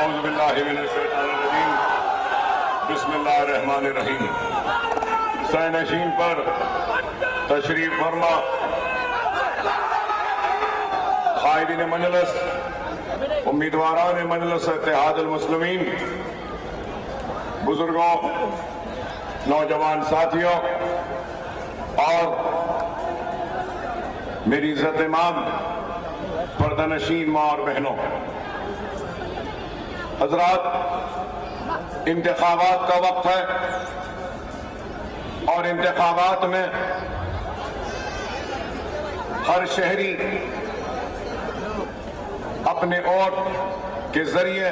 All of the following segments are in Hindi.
औज़ुबिल्लाहिमिनश्शैतानिर्रजीम बिस्मिल्लाहिर्रहमानिर्रहीम। सैनशीन पर तशरीफ फरमा कायदीन मजलिस, उम्मीदवारान मजलिस इत्तेहादुल मुस्लिमीन, बुजुर्गों, नौजवान साथियों और मेरी इज्जत इमाम पर्दानशीन माँ और बहनों, हजरात, इंतखाबात का वक्त है और इंतखाबात में हर शहरी अपने वोट के जरिए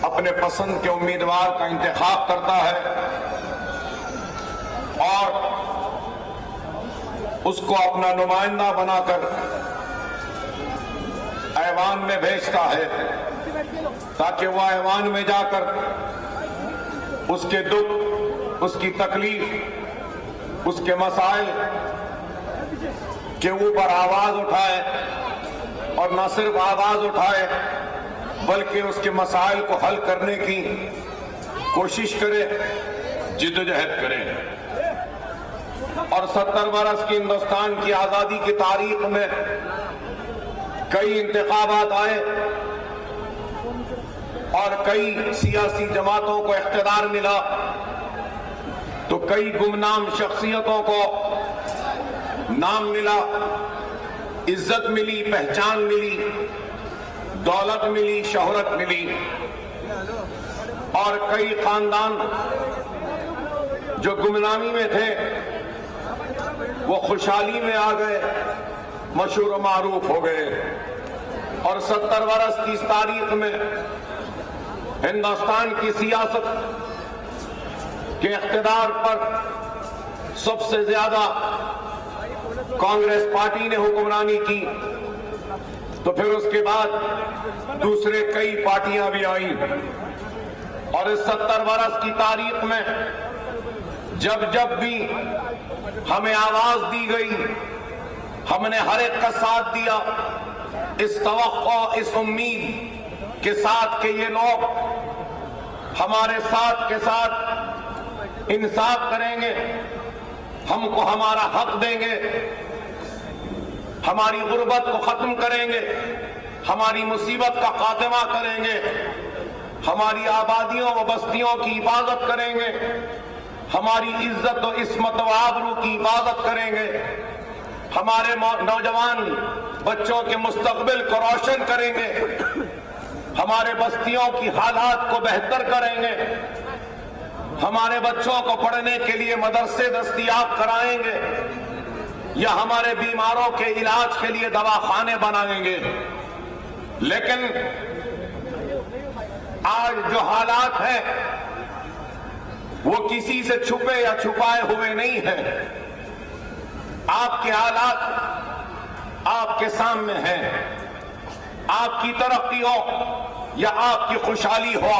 अपने पसंद के उम्मीदवार का इंतखाब करता है और उसको अपना नुमाइंदा बनाकर ऐवान में भेजता है ताकि वह ऐवान में जाकर उसके दुख, उसकी तकलीफ, उसके मसाइल के ऊपर आवाज उठाए और न सिर्फ आवाज उठाए बल्कि उसके मसाइल को हल करने की कोशिश करे, जिद्दोजहद करे। और 70 बरस की हिंदुस्तान की आजादी की तारीख में कई इंतखाबात आए और कई सियासी जमातों को इख्तियार मिला, तो कई गुमनाम शख्सियतों को नाम मिला, इज्जत मिली, पहचान मिली, दौलत मिली, शोहरत मिली और कई खानदान जो गुमनामी में थे वो खुशहाली में आ गए, मशहूर मारूफ हो गए। और 70 बरस की इस तारीख में हिंदुस्तान की सियासत के इख्तियार पर सबसे ज्यादा कांग्रेस पार्टी ने हुक्मरानी की, तो फिर उसके बाद दूसरे कई पार्टियां भी आई। और इस 70 बरस की तारीख में जब जब भी हमें आवाज दी गई, हमने हर एक का साथ दिया, इस तवक्को, इस उम्मीद के साथ कि ये लोग हमारे साथ के साथ इंसाफ करेंगे, हमको हमारा हक देंगे, हमारी गुर्बत को खत्म करेंगे, हमारी मुसीबत का खात्मा करेंगे, हमारी आबादियों व बस्तियों की हिफाजत करेंगे, हमारी इज्जत व इस्मत व आबरू की हिफाजत करेंगे, हमारे नौजवान बच्चों के मुस्तकबिल को रोशन करेंगे, हमारे बस्तियों की हालात को बेहतर करेंगे, हमारे बच्चों को पढ़ने के लिए मदरसे दस्तयाब कराएंगे या हमारे बीमारों के इलाज के लिए दवाखाने बनाएंगे। लेकिन आज जो हालात हैं वो किसी से छुपे या छुपाए हुए नहीं हैं। आपके हालात आपके सामने हैं। आपकी तरक्की हो या आपकी खुशहाली हो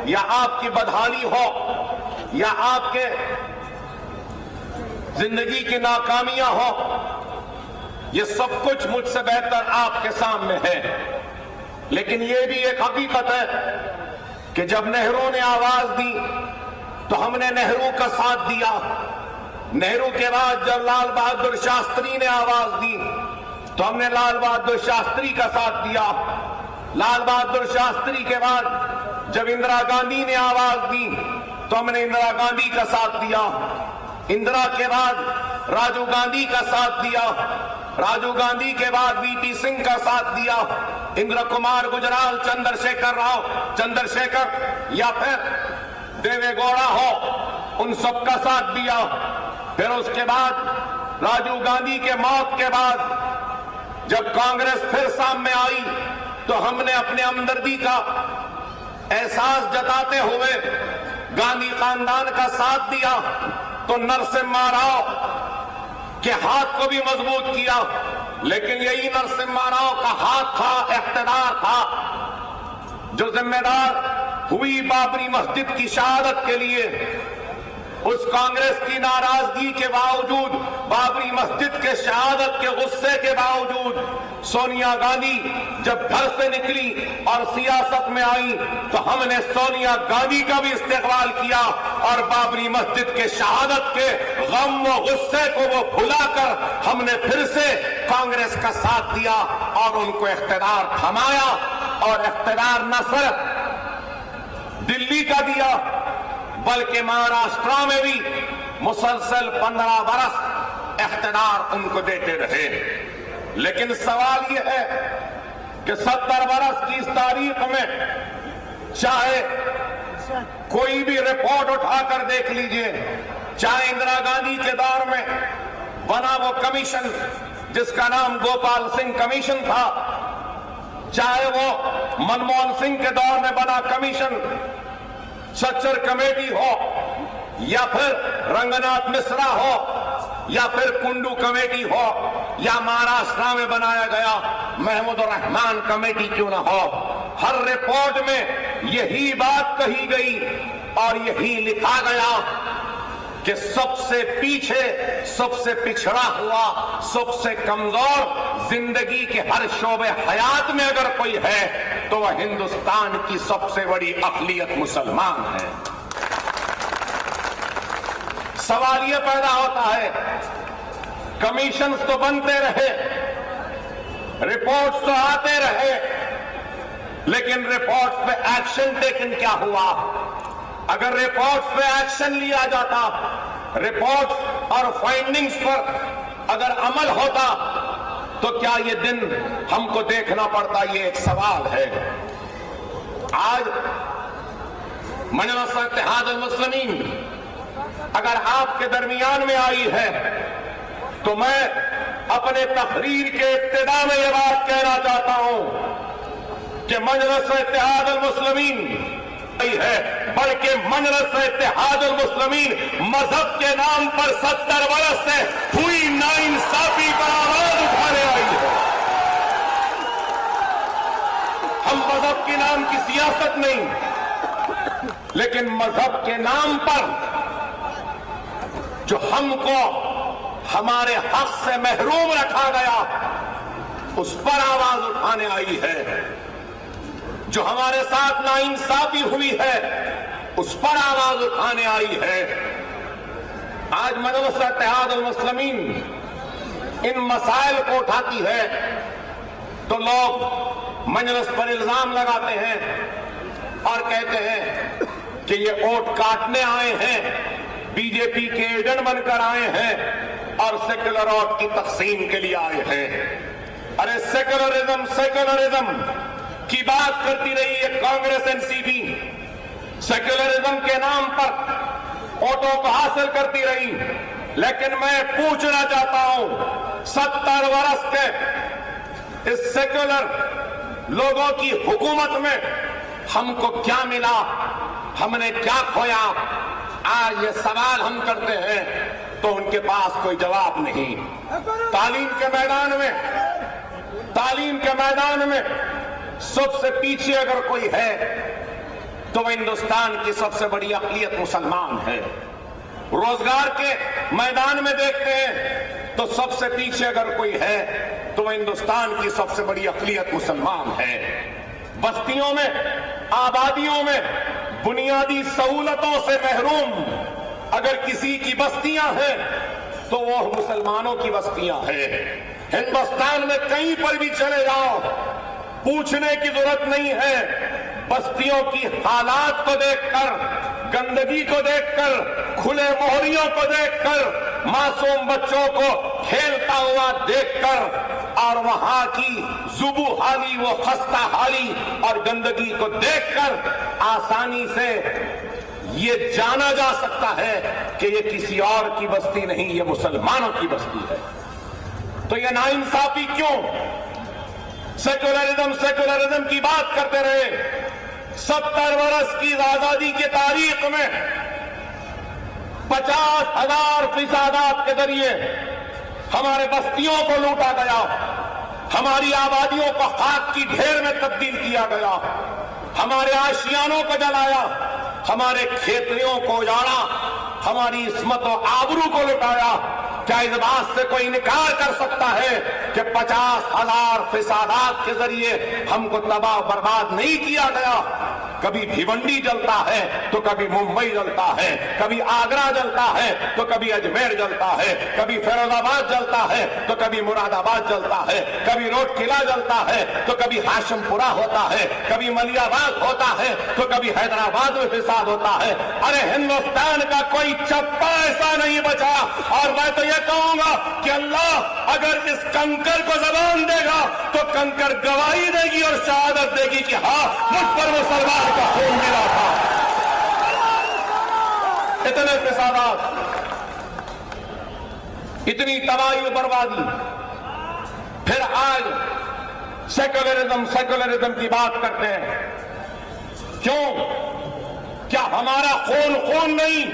या आपकी बदहाली हो या आपके जिंदगी की नाकामियां हो, ये सब कुछ मुझसे बेहतर आपके सामने है। लेकिन ये भी एक हकीकत है कि जब नेहरू ने आवाज दी तो हमने नेहरू का साथ दिया। नेहरू के बाद जब लाल बहादुर शास्त्री ने आवाज दी तो हमने लाल बहादुर शास्त्री का साथ दिया। लाल बहादुर शास्त्री के बाद जब इंदिरा गांधी ने आवाज दी तो हमने इंदिरा गांधी का साथ दिया। इंदिरा के बाद राजीव गांधी का साथ दिया। राजीव गांधी के बाद वीपी सिंह का साथ दिया। इंदिरा कुमार गुजराल, चंद्रशेखर राव, चंद्रशेखर या फिर देवेगौड़ा हो, उन सबका साथ दिया। फिर उसके बाद राजीव गांधी के मौत के बाद जब कांग्रेस फिर सामने आई तो हमने अपने हमदर्दी का एहसास जताते हुए गांधी खानदान का साथ दिया। तो नरसिम्हा राव के हाथ को भी मजबूत किया। लेकिन यही नरसिम्हा राव का हाथ था, इख्तियार था, जो जिम्मेदार हुई बाबरी मस्जिद की शहादत के लिए। उस कांग्रेस की नाराजगी के बावजूद, बाबरी मस्जिद के शहादत के गुस्से के बावजूद सोनिया गांधी जब घर से निकली और सियासत में आई तो हमने सोनिया गांधी का भी इस्तेकबाल किया और बाबरी मस्जिद के शहादत के गम व गुस्से को वो भुलाकर हमने फिर से कांग्रेस का साथ दिया और उनको इख्तियार थमाया। और इख्तियार न सिर्फ दिल्ली का दिया बल्कि महाराष्ट्र में भी मुसलसल 15 बरस इख्तियार उनको देते रहे। लेकिन सवाल यह है कि 70 बरस की इस तारीख में चाहे कोई भी रिपोर्ट उठाकर देख लीजिए, चाहे इंदिरा गांधी के दौर में बना वो कमीशन जिसका नाम गोपाल सिंह कमीशन था, चाहे वो मनमोहन सिंह के दौर में बना कमीशन सच्चर कमेटी हो, या फिर रंगनाथ मिश्रा हो, या फिर कुंडू कमेटी हो, या महाराष्ट्र में बनाया गया महमूदुर रहमान कमेटी क्यों ना हो, हर रिपोर्ट में यही बात कही गई और यही लिखा गया कि सबसे पीछे, सबसे पिछड़ा हुआ, सबसे कमजोर जिंदगी के हर शोबे हयात में अगर कोई है तो वह हिंदुस्तान की सबसे बड़ी अक़लियत मुसलमान है। सवाल यह पैदा होता है, कमीशन तो बनते रहे, रिपोर्ट्स तो आते रहे, लेकिन रिपोर्ट्स पे एक्शन टेकन क्या हुआ? अगर रिपोर्ट्स पे एक्शन लिया जाता, रिपोर्ट्स और फाइंडिंग्स पर अगर अमल होता तो क्या ये दिन हमको देखना पड़ता? ये एक सवाल है। आज मजलिस इत्तेहादुल मुस्लिमीन अगर आपके दरमियान में आई है तो मैं अपने तकरीर के इब्तिदा में यह बात कहना चाहता हूं कि मजलिस इत्तेहादुल मुस्लिमीन है, बल्कि मजलिस इत्तेहादुल मुस्लिमीन मजहब के नाम पर 70 बरस से हुई नाइंसाफी पर आवाज उठाने आई है। हम मजहब के नाम की सियासत नहीं, लेकिन मजहब के नाम पर जो हमको हमारे हक से महरूम रखा गया उस पर आवाज उठाने आई है। जो हमारे साथ नाइंसाफी हुई है उस पर आवाज उठाने आई है। आज मजलिस इत्तेहादुल मुस्लिमीन इन मसाइल को उठाती है तो लोग मजलिस पर इल्जाम लगाते हैं और कहते हैं कि ये वोट काटने आए हैं, बीजेपी के एजेंट बनकर आए हैं और सेक्युलर वोट की तकसीम के लिए आए हैं। अरे सेक्युलरिज्म की बात करती रही है कांग्रेस एनसीपी, सेक्युलरिज्म के नाम पर वोटों को हासिल करती रही, लेकिन मैं पूछना चाहता हूं 70 वर्ष के इस सेक्युलर लोगों की हुकूमत में हमको क्या मिला, हमने क्या खोया? आज ये सवाल हम करते हैं तो उनके पास कोई जवाब नहीं। तालीम के मैदान में सबसे पीछे अगर कोई है तो वह हिंदुस्तान की सबसे बड़ी अक़लियत मुसलमान है। रोजगार के मैदान में देखते हैं तो सबसे पीछे अगर कोई है तो वह हिंदुस्तान की सबसे बड़ी अक़लियत मुसलमान है। बस्तियों में, आबादियों में बुनियादी सहूलतों से महरूम अगर किसी की बस्तियां हैं तो वो मुसलमानों की बस्तियां हैं। हिंदुस्तान में कहीं पर भी चले जाओ, पूछने की जरूरत नहीं है, बस्तियों की हालात को देखकर, गंदगी को देखकर, खुले मोहरियों को देखकर, मासूम बच्चों को खेलता हुआ देखकर और वहां की जुबू हाली, वो खस्ता हाली और गंदगी को देखकर आसानी से ये जाना जा सकता है कि ये किसी और की बस्ती नहीं, ये मुसलमानों की बस्ती है। तो ये नाइंसाफी क्यों? सेक्युलरिज्म की बात करते रहे। 70 वर्ष की आजादी की तारीख में 50,000 फिसादात के जरिए हमारे बस्तियों को लूटा गया, हमारी आबादियों को खाक की ढेर में तब्दील किया गया, हमारे आशियानों को जलाया, हमारे खेतों को उजाड़ा, हमारी इस्मत और आबरू को लुटाया। क्या इस बात से कोई इनकार कर सकता है कि 50,000 फिसादात के जरिए हमको तबाह बर्बाद नहीं किया गया? कभी भिवंडी जलता है तो कभी मुंबई जलता है, कभी आगरा जलता है तो कभी अजमेर जलता है, कभी फिरोजाबाद जलता है तो कभी मुरादाबाद जलता है, कभी रोड किला जलता है तो कभी हाशिमपुरा होता है, कभी मलियाबाद होता है तो कभी हैदराबाद में फिसाद होता है। अरे हिंदुस्तान का कोई चप्पा ऐसा नहीं बचा। और मैं तो यह कहूंगा कि अल्लाह अगर इस कंकर को जबान देगा तो कंकर गवाही देगी और शहादत देगी कि हाँ, मुझ पर मुसलमान का खून गिरा था। इतने फिसादात, इतनी तबाही और बर्बादी। फिर आज सेकुलरिज्म की बात करते हैं। क्यों? क्या हमारा खून खून नहीं?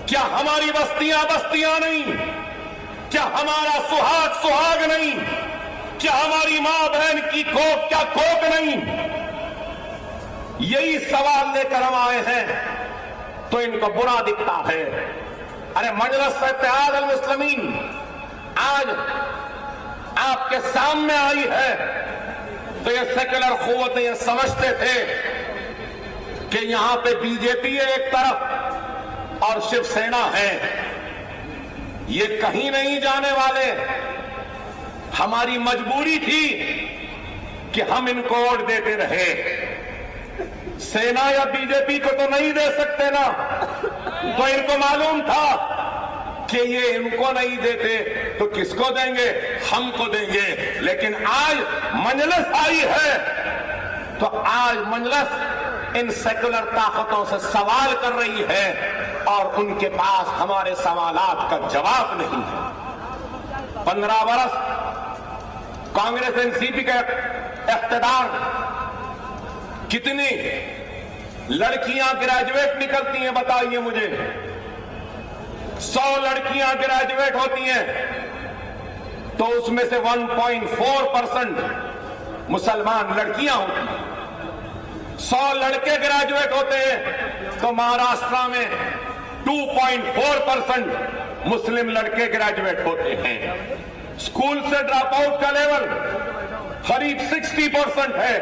क्या हमारी बस्तियां नहीं? क्या हमारा सुहाग सुहाग नहीं? क्या हमारी मां बहन की कोख क्या कोख नहीं? यही सवाल लेकर हम आए हैं तो इनको बुरा दिखता है। अरे मजलिस इत्तेहाद अल मुस्लिमीन आज आपके सामने आई है तो ये सेकुलर कुव्वतें ये समझते थे कि यहां पे बीजेपी है एक तरफ और शिवसेना है, ये कहीं नहीं जाने वाले। हमारी मजबूरी थी कि हम इनको वोट देते रहे। सेना या बीजेपी को तो नहीं दे सकते ना, तो इनको मालूम था कि ये इनको नहीं देते तो किसको देंगे? हमको देंगे। लेकिन आज मजलिस आई है तो आज मजलिस इन सेकुलर ताकतों से सवाल कर रही है और उनके पास हमारे सवालात का जवाब नहीं है। 15 बरस कांग्रेस एनसीपी का इख्तिदार, कितनी लड़कियां ग्रेजुएट निकलती हैं बताइए मुझे? 100 लड़कियां ग्रेजुएट होती हैं तो उसमें से 1.4% मुसलमान लड़कियां होती हैं। 100 लड़के ग्रेजुएट होते हैं तो महाराष्ट्र में 2.4% मुस्लिम लड़के ग्रेजुएट होते हैं। स्कूल से ड्रॉप आउट का लेवल करीब 60% है।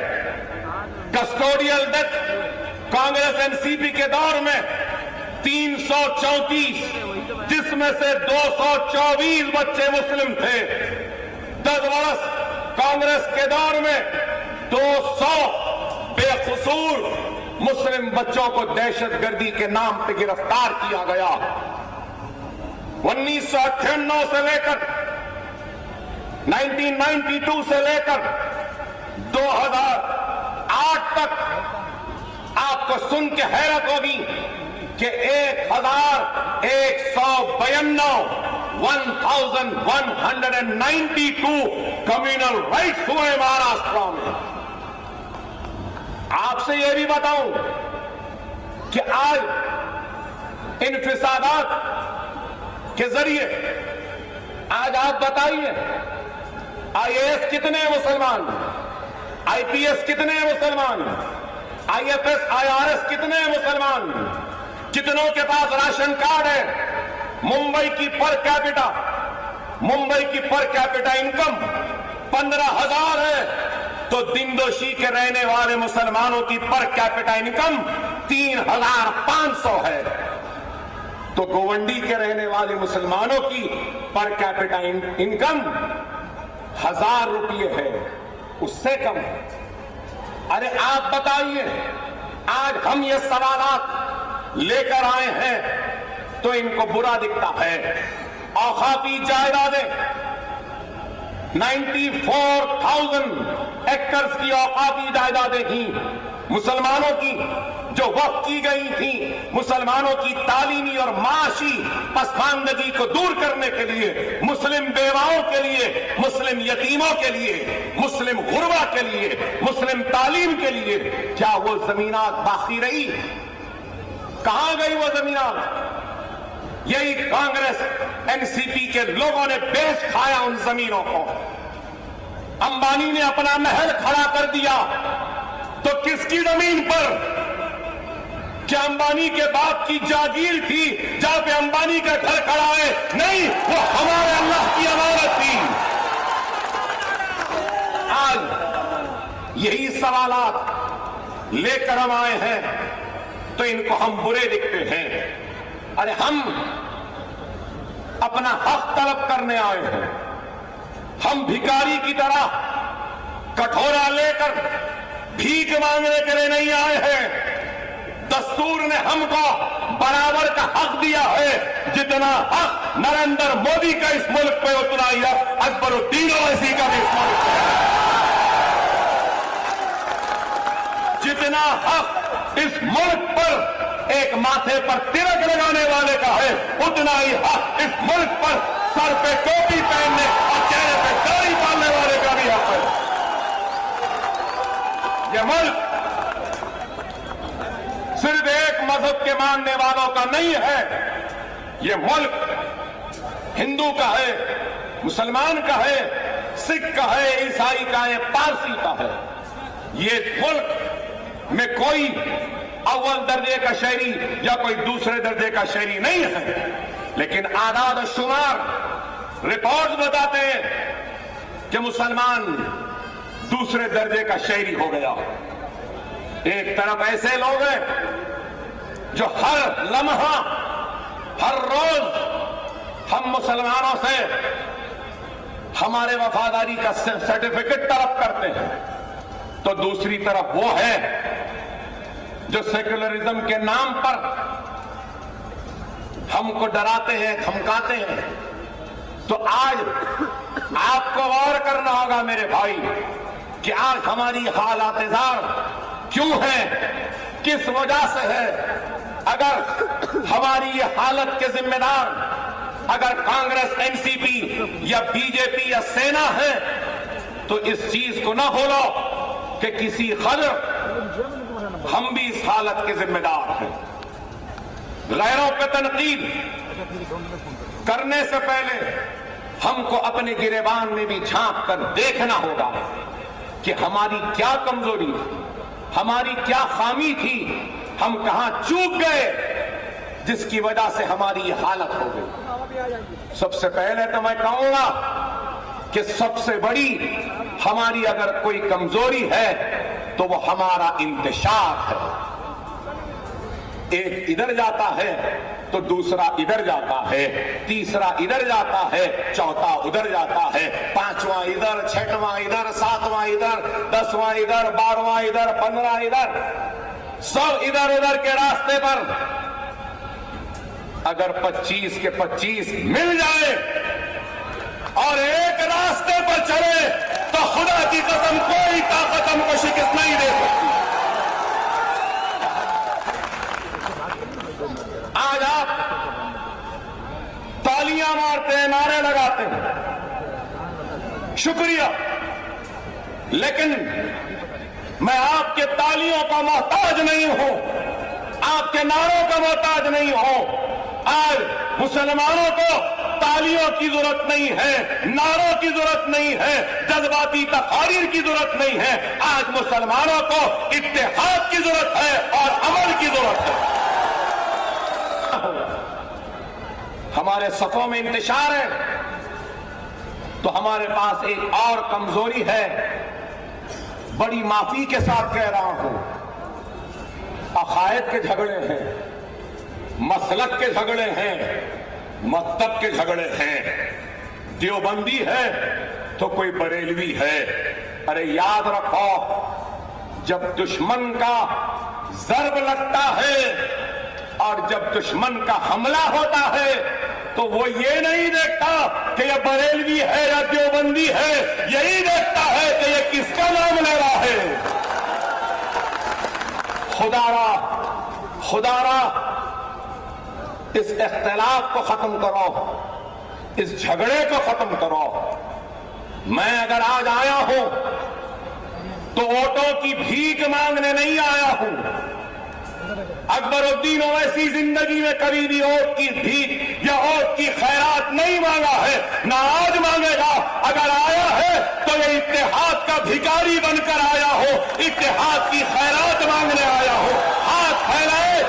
कस्टोडियल डेथ कांग्रेस एनसीपी के दौर में 334, जिसमें से 224 बच्चे मुस्लिम थे। 10 वर्ष कांग्रेस के दौर में 200 बेकसूर मुस्लिम बच्चों को दहशतगर्दी के नाम पे गिरफ्तार किया गया। 1998 से लेकर 1992 से लेकर 2008 तक आपको सुन के हैरत होगी कि 1192 कम्युनल राइट्स हुए महाराष्ट्र में। आपसे यह भी बताऊं कि आज इन फिसादात के जरिए आज आप बताइए आईएएस कितने मुसलमान, आईपीएस कितने मुसलमान, आईएफएस आईआरएस कितने मुसलमान, कितनों के पास राशन कार्ड है। मुंबई की पर कैपिटा इनकम 15,000 है तो दिनदोशी के रहने वाले मुसलमानों की पर कैपिटा इनकम 3,500 है। तो गोवंडी के रहने वाले मुसलमानों की पर कैपिटा इनकम 1,000 रुपये है, उससे कम है। अरे आप बताइए, आज हम ये सवालात लेकर आए हैं तो इनको बुरा दिखता है। औकाफी जायदादें 94,000 एकर्स की औकाफी जायदादें थी मुसलमानों की, जो वक्फ की गई थी मुसलमानों की तालीमी और माशी पसमानदगी को दूर करने के लिए, मुस्लिम बेवाओं के लिए, मुस्लिम यतीमों के लिए, मुस्लिम गुरबा के लिए, मुस्लिम तालीम के लिए। क्या वो जमीनात बाकी रही? कहां गई वो जमीनात? यही कांग्रेस एनसीपी के लोगों ने बेच खाया उन जमीनों को। अंबानी ने अपना महल खड़ा कर दिया तो किसकी जमीन पर, क्या अंबानी के बाप की जागीर थी जहां पे अंबानी का घर खड़ा है? नहीं, वो हमारे अल्लाह की अमानत थी। आज यही सवालात लेकर हम आए हैं तो इनको हम बुरे दिखते हैं। अरे हम अपना हक तलब करने आए हैं। हम भिखारी की तरह कटोरा लेकर भीख मांगने के लिए नहीं आए हैं। दस्तूर ने हमको बराबर का हक दिया है। जितना हक नरेंद्र मोदी का इस मुल्क पे उतना ही हक अकबरुद्दीन ओवैसी का भी इस मुल्क पे है। जितना हक इस मुल्क पर एक माथे पर तिलक लगाने वाले का है, उतना ही हक इस मुल्क पर सर पे टोपी पहनने और चेहरे पे दाढ़ी बांधने वाले का भी हक है। यह मुल्क सिर्फ एक मजहब के मानने वालों का नहीं है। यह मुल्क हिंदू का है, मुसलमान का है, सिख का है, ईसाई का है, पारसी का है। ये मुल्क में कोई अव्वल दर्जे का शहरी या कोई दूसरे दर्जे का शहरी नहीं है। लेकिन आदाद और शुमार रिपोर्ट बताते हैं कि मुसलमान दूसरे दर्जे का शहरी हो गया। एक तरफ ऐसे लोग हैं जो हर लम्हा, हर रोज हम मुसलमानों से हमारे वफादारी का सर्टिफिकेट तलब करते हैं, तो दूसरी तरफ वो है जो सेक्युलरिज्म के नाम पर हमको डराते हैं, धमकाते हैं। तो आज आपको गौर करना होगा मेरे भाई कि आज हमारी हालात क्यों है, किस वजह से है। अगर हमारी ये हालत के जिम्मेदार अगर कांग्रेस, एनसीपी या बीजेपी या सेना है, तो इस चीज को ना भूलो कि किसी कदर हम भी इस हालत के जिम्मेदार हैं। गैरों पे तनकीद करने से पहले हमको अपने गिरेबान में भी झांक कर देखना होगा कि हमारी क्या कमजोरी थी, हमारी क्या खामी थी, हम कहां चूक गए जिसकी वजह से हमारी ये हालत हो गई। सबसे पहले तो मैं कहूंगा कि सबसे बड़ी हमारी अगर कोई कमजोरी है तो वो हमारा इंतशार है। एक इधर जाता है तो दूसरा इधर जाता है, तीसरा इधर जाता है, चौथा उधर जाता है, पांचवां इधर, छठवां इधर, सातवां इधर, 10वां इधर, 12वां इधर, 15 इधर, सब इधर उधर के रास्ते पर अगर 25 के 25 मिल जाए और एक रास्ते पर चले तो खुदा की कसम कोई ताकत हमको शिकस्त नहीं दे सकती। आज आप तालियां मारते हैं, नारे लगाते हैं, शुक्रिया, लेकिन मैं आपके तालियों का मोहताज नहीं हूं, आपके नारों का मोहताज नहीं हूं। आज मुसलमानों को तालियों की जरूरत नहीं है, नारों की जरूरत नहीं है, जज्बाती तकारीर की जरूरत नहीं है। आज मुसलमानों को इत्तेहाद की जरूरत है और अमल की जरूरत है। हमारे सफों में इंतशार है तो हमारे पास एक और कमजोरी है। बड़ी माफी के साथ कह रहा हूं, अकायद के झगड़े हैं, मसलक के झगड़े हैं, मकतब के झगड़े हैं। देवबंदी है तो कोई बरेलवी है। अरे याद रखो, जब दुश्मन का जर्ब लगता है और जब दुश्मन का हमला होता है तो वो ये नहीं देखता कि ये बरेलवी है या देवबंदी है, यही देखता है कि ये किसका नाम ले रहा है। खुदारा इस इख्तिलाफ को खत्म करो, इस झगड़े को खत्म करो। मैं अगर आज आया हूं तो वोटों की भीख मांगने नहीं आया हूं। अकबरुद्दीन ओवैसी जिंदगी में कभी भी वोट की भीख या वोट की खैरात नहीं मांगा है, ना आज मांगेगा। अगर आया है तो ये इत्तेहाद का भिखारी बनकर आया हो, इत्तेहाद की खैरात मांगने आया हो। हाथ फैलाए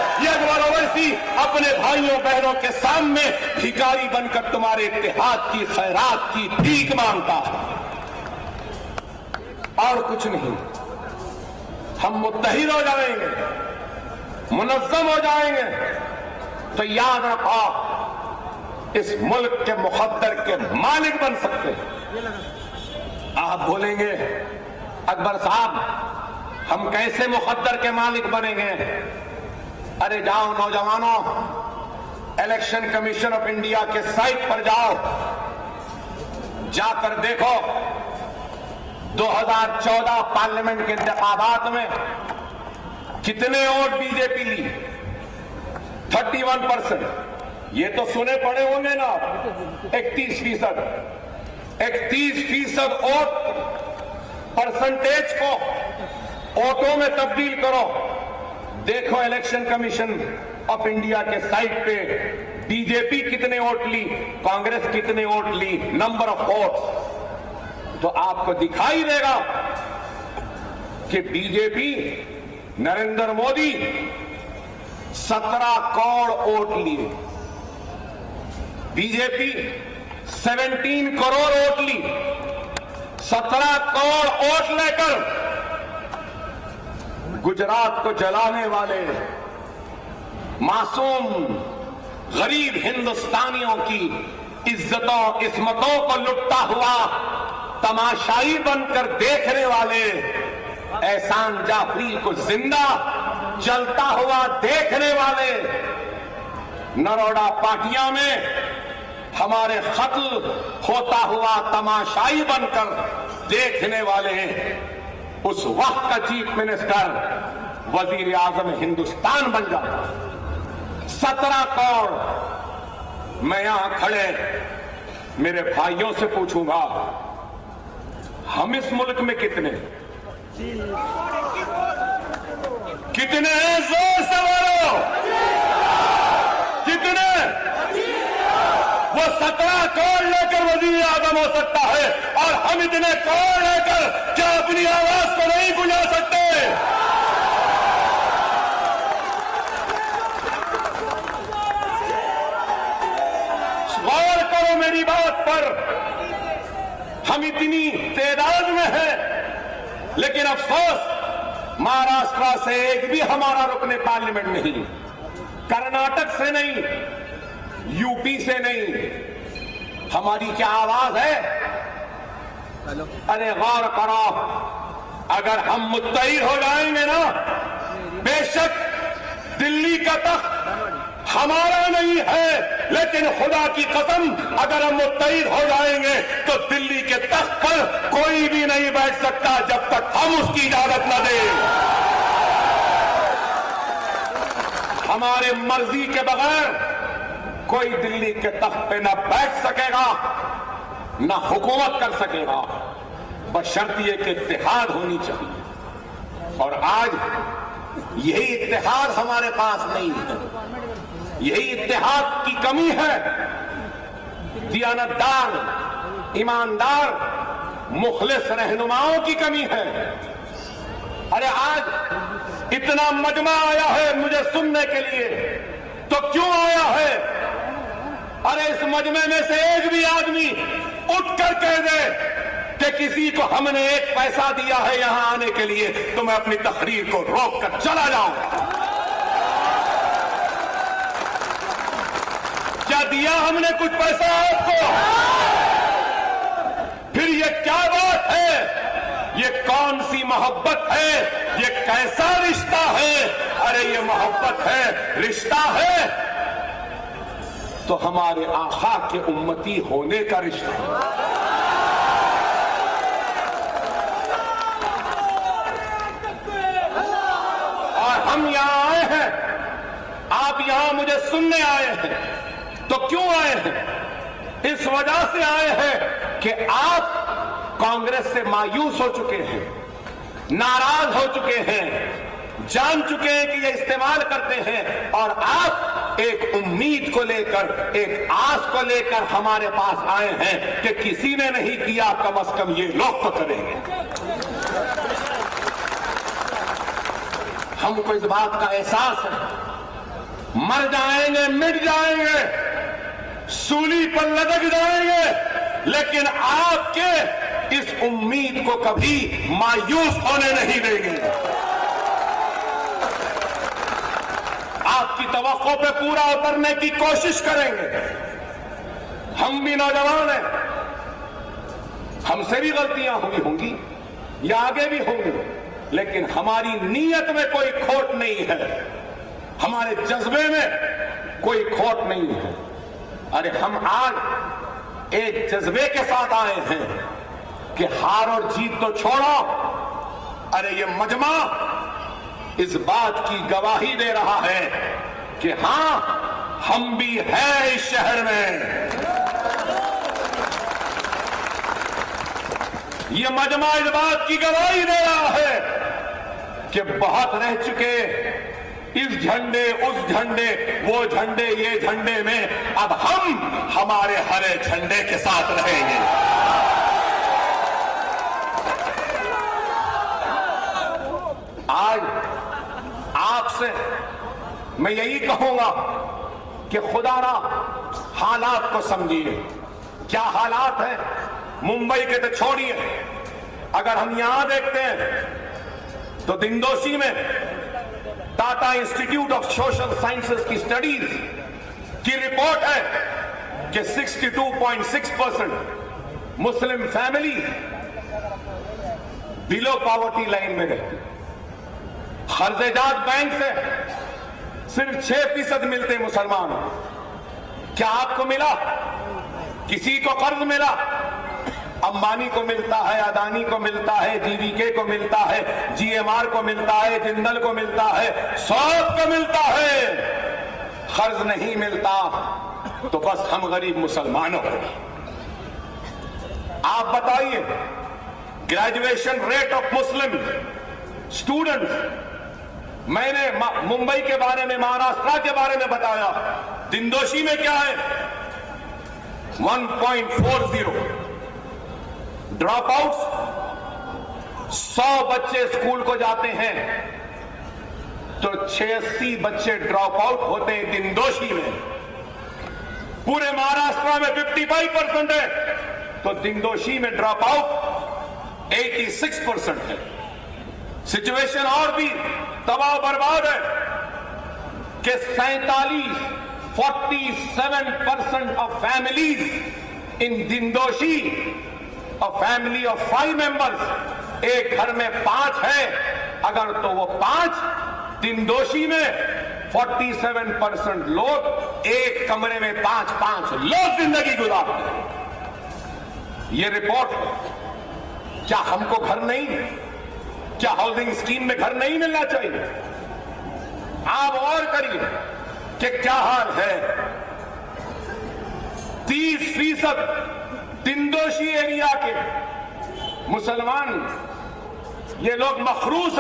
पैरों के सामने भिखारी बनकर तुम्हारे इत्तेहाद की खैरात की भीख मांगता है और कुछ नहीं। हम मुत्तहिद हो जाएंगे, मुनज़्ज़म हो जाएंगे तो याद रखो इस मुल्क के मुक़द्दर के मालिक बन सकते हैं। आप बोलेंगे अकबर साहब हम कैसे मुक़द्दर के मालिक बनेंगे? अरे जाओ नौजवानों, इलेक्शन कमीशन ऑफ इंडिया के साइट पर जाओ, जाकर देखो 2014 पार्लियामेंट के इंतखाबात में कितने वोट बीजेपी ली? 31%। ये तो सुने पड़े होंगे ना 31%। 31% वोट परसेंटेज को वोटों में तब्दील करो। देखो इलेक्शन कमीशन ऑफ इंडिया के साइट पे बीजेपी कितने वोट ली, कांग्रेस कितने वोट ली, नंबर ऑफ वोट्स, तो आपको दिखाई देगा कि बीजेपी नरेंद्र मोदी 17 करोड़ वोट लिए, बीजेपी 17 करोड़ वोट ली। 17 करोड़ वोट लेकर गुजरात को जलाने वाले मासूम गरीब हिंदुस्तानियों की इज्जतों इस्मतों को लुटता हुआ तमाशाई बनकर देखने वाले एहसान जाफरी को जिंदा जलता हुआ देखने वाले, नरोड़ा पाटिया में हमारे कत्ल होता हुआ तमाशाई बनकर देखने वाले उस वक्त का चीफ मिनिस्टर वजीर आजम हिंदुस्तान बन जाता। 17 करोड़। मैं यहां खड़े मेरे भाइयों से पूछूंगा हम इस मुल्क में कितने हैं? जोर से बोलो कितने? वो 17 करोड़ लेकर वजीर आजम हो सकता है और हम इतने करोड़ लेकर क्या अपनी आवाज को नहीं बुझा सकते? गौर करो मेरी बात पर। हम इतनी तादाद में हैं, लेकिन अफसोस महाराष्ट्र से एक भी हमारा रुकने पार्लियामेंट नहीं, कर्नाटक से नहीं, यूपी से नहीं। हमारी क्या आवाज है? अरे गौर करो, अगर हम मुत्तहिद हो जाएंगे ना, बेशक दिल्ली का तख्त हमारा नहीं है, लेकिन खुदा की कसम अगर हम मुत्तहिद हो जाएंगे तो दिल्ली के तख्त पर कोई भी नहीं बैठ सकता जब तक हम उसकी इजाजत न दें। हमारे मर्जी के बगैर कोई दिल्ली के तख्त पे न बैठ सकेगा, न हुकूमत कर सकेगा, बशर्ते कि इत्तेहाद होनी चाहिए। और आज यही इत्तेहाद हमारे पास नहीं है, यही इत्तेहाद की कमी है। दियानतदार, ईमानदार, मुखलिस रहनुमाओं की कमी है। अरे आज इतना मजमा आया है मुझे सुनने के लिए, तो क्यों आया है? अरे इस मजमे में से एक भी आदमी उठकर कह दे कि किसी को हमने 1 पैसा दिया है यहां आने के लिए, तो मैं अपनी तकरीर को रोक कर चला जाऊं। क्या दिया हमने कुछ पैसा आपको? फिर ये क्या बात है? ये कौन सी मोहब्बत है? ये कैसा रिश्ता है? अरे ये मोहब्बत है, रिश्ता है तो हमारे आका के उम्मती होने का रिश्ता है। और हम यहां आए हैं, आप यहां मुझे सुनने आए हैं, तो क्यों आए हैं? इस वजह से आए हैं कि आप कांग्रेस से मायूस हो चुके हैं, नाराज हो चुके हैं, जान चुके हैं कि ये इस्तेमाल करते हैं, और आप एक उम्मीद को लेकर, एक आस को लेकर हमारे पास आए हैं कि किसी ने नहीं किया, कम से कम ये लोग तो करेंगे। हमको इस बात का एहसास है मर जाएंगे, मिट जाएंगे, सूली पर लटक जाएंगे, लेकिन आपके इस उम्मीद को कभी मायूस होने नहीं देंगे। आपकी तवक्को पे पूरा उतरने की कोशिश करेंगे। हम भी नौजवान हैं, हमसे भी गलतियां हुई होंगी या आगे भी होंगी, लेकिन हमारी नीयत में कोई खोट नहीं है, हमारे जज्बे में कोई खोट नहीं है। अरे हम आज एक जज्बे के साथ आए हैं कि हार और जीत तो छोड़ो, अरे ये मजमा इस बात की गवाही दे रहा है कि हां, हम भी हैं इस शहर में। ये मजमा इस बात की गवाही दे रहा है कि बहुत रह चुके इस झंडे, उस झंडे, वो झंडे, ये झंडे में अब हम हमारे हरे झंडे के साथ रहेंगे। आज आपसे मैं यही कहूंगा कि खुदारा हालात को समझिए। क्या हालात है मुंबई के तो छोड़िए, अगर हम यहां देखते हैं तो दिंदोशी में Tata institute of social sciences की स्टडीज की रिपोर्ट है कि 62.6% Muslim family below poverty line में रहती। कर्जेजात बैंक से सिर्फ 6% मिलते मुसलमानों। क्या आपको मिला? किसी को कर्ज मिला? अंबानी को मिलता है, अदानी को मिलता है, जीवीके को मिलता है, जीएमआर को मिलता है, जिंदल को मिलता है, सौद को मिलता है। कर्ज नहीं मिलता तो बस हम गरीब मुसलमानों को। आप बताइए, graduation rate of Muslim students, मैंने मुंबई के बारे में, महाराष्ट्र के बारे में बताया, दिंदोशी में क्या है? 1.40 ड्रॉप आउट्स। 100 बच्चे स्कूल को जाते हैं तो 86 बच्चे ड्रॉप आउट होते हैं दिंदोशी में। पूरे महाराष्ट्र में 55% है तो दिंदोशी में ड्रॉप आउट 86% है। सिचुएशन और भी तबाह बर्बाद है कि 47% ऑफ फैमिलीज इन दिंदोशी, और फैमिली ऑफ 5 मेंबर्स, एक घर में 5 है अगर, तो वो 5 दिंदोशी में 47% लोग एक कमरे में 5 लोग जिंदगी गुजारते हैं। ये रिपोर्ट, क्या हमको घर नहीं, क्या हाउसिंग स्कीम में घर नहीं मिलना चाहिए? आप और करिए कि क्या हाल है। 30% दिंदोशी एरिया के मुसलमान, ये लोग मखरूस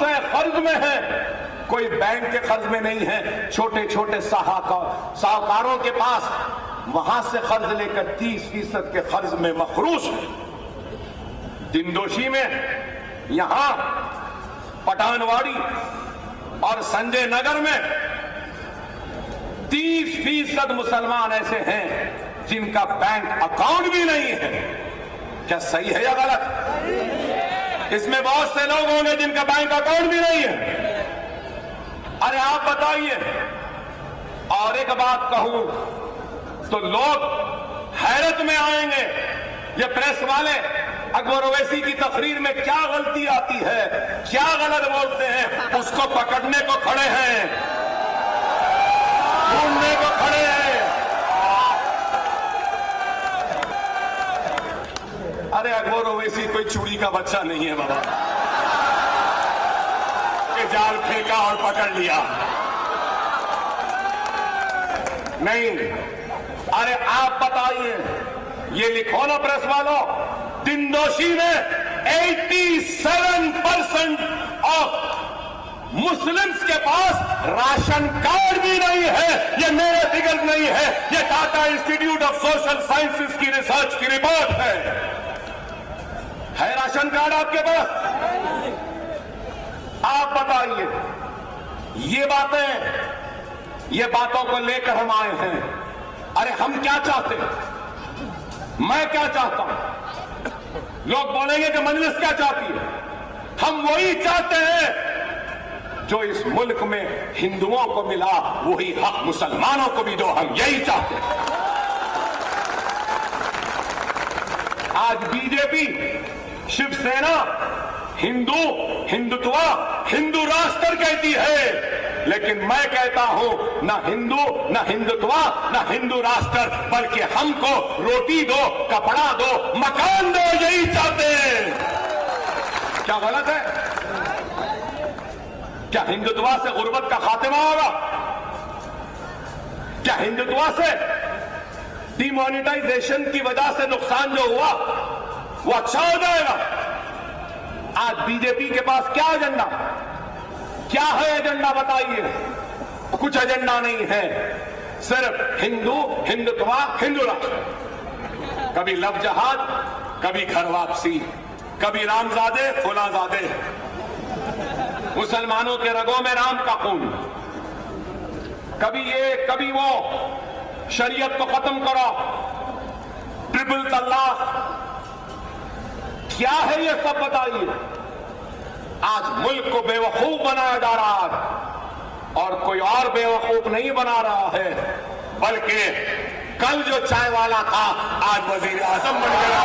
है, कर्ज में है। कोई बैंक के कर्ज में नहीं है, छोटे छोटे साहूकारों के पास, वहां से कर्ज लेकर 30% के कर्ज में मखरूस है। दिंदोशी में, यहां पठानवाड़ी और संजय नगर में 30% मुसलमान ऐसे हैं जिनका बैंक अकाउंट भी नहीं है। क्या सही है या गलत? इसमें बहुत से लोग होंगे जिनका बैंक अकाउंट भी नहीं है। अरे आप बताइए। और एक बात कहूं तो लोग हैरत में आएंगे, ये प्रेस वाले अकबर ओवैसी की तकरीर में क्या गलती आती है, क्या गलत बोलते हैं, उसको पकड़ने को खड़े हैं, ढूंढने को खड़े हैं। अरे अकबर ओवैसी कोई चूड़ी का बच्चा नहीं है बाबा कि जाल फेंका और पकड़ लिया, नहीं। अरे आप बताइए, ये लिखो ना प्रेस वालों, दिंदोशी में 87% ऑफ मुस्लिम्स के पास राशन कार्ड भी नहीं है। ये मेरे फिगर नहीं है, ये Tata institute of social sciences की रिसर्च की रिपोर्ट है राशन कार्ड आपके पास? आप बताइए, ये बातों को लेकर हम आए हैं। अरे हम क्या चाहते हैं, मैं क्या चाहता हूं, लोग बोलेंगे कि मजलिस क्या चाहती है। हम वही चाहते हैं जो इस मुल्क में हिंदुओं को मिला, वही हक मुसलमानों को भी दो। हम यही चाहते हैं। आज बीजेपी, शिवसेना हिंदुत्व, हिंदू राष्ट्र कहती है, लेकिन मैं कहता हूं न हिंदू, न हिंदुत्व, न हिंदू राष्ट्र, बल्कि हमको रोटी दो, कपड़ा दो, मकान दो, यही चाहते हैं। क्या गलत है? क्या हिंदुत्व से गुर्बत का खात्मा होगा? क्या हिंदुत्व से डिमोनेटाइजेशन की वजह से नुकसान जो हुआ वो अच्छा हो जाएगा? आज बीजेपी के पास क्या एजेंडा, क्या है एजेंडा बताइए? कुछ एजेंडा नहीं है, सिर्फ हिंदुत्व, हिंदू राष्ट्र। कभी लव जहाज, कभी घर वापसी, कभी रामजादे फुलाजादे, मुसलमानों के रगों में राम का खून, कभी ये कभी वो, शरीयत को खत्म करो, ट्रिपल तलाक, क्या है ये सब बताइए। आज मुल्क को बेवकूफ बनाया जा रहा है, और कोई और बेवकूफ नहीं बना रहा है, बल्कि कल जो चाय वाला था आज वजीर आजम बन गया।